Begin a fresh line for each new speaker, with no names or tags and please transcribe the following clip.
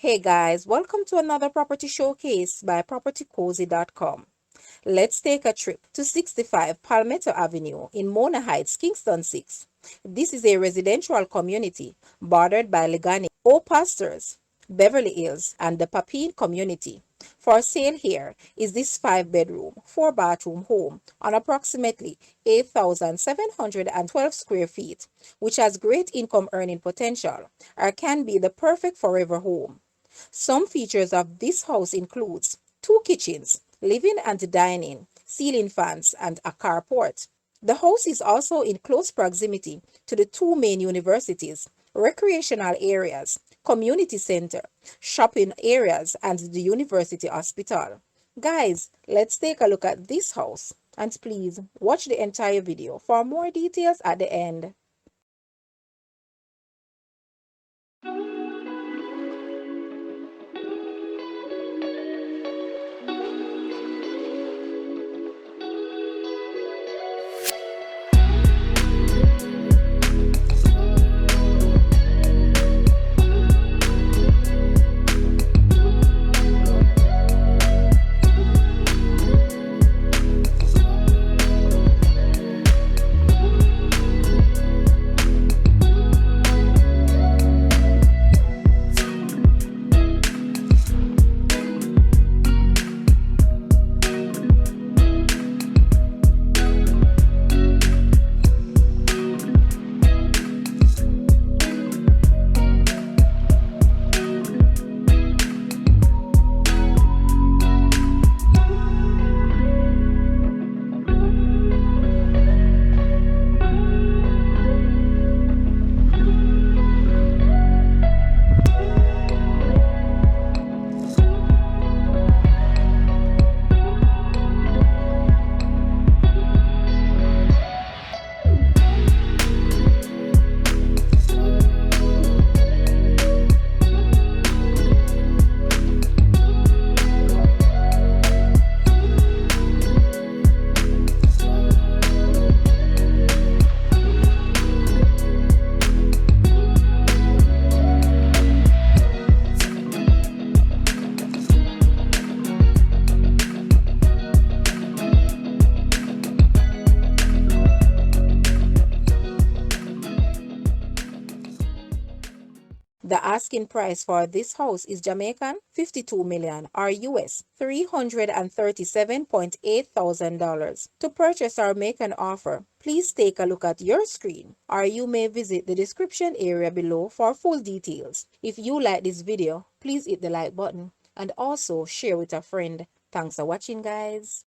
Hey guys, welcome to another property showcase by propertycozy.com. Let's take a trip to 65 Palmetto Avenue in Mona Heights, Kingston 6. This is a residential community bordered by Liguanea, Pastures, Beverly Hills, and the Papine Community. For sale here is this 5-bedroom, 4-bathroom home on approximately 8,712 square feet, which has great income earning potential or can be the perfect forever home. Some features of this house includes 2 kitchens, living and dining, ceiling fans, and a carport. The house is also in close proximity to the 2 main universities, recreational areas, community center, shopping areas, and the university hospital. Guys, let's take a look at this house, and please watch the entire video for more details at the end. The asking price for this house is Jamaican 52 million or US $337.8 thousand. To purchase or make an offer, please take a look at your screen or you may visit the description area below for full details. If you like this video, please hit the like button and also share with a friend. Thanks for watching, guys.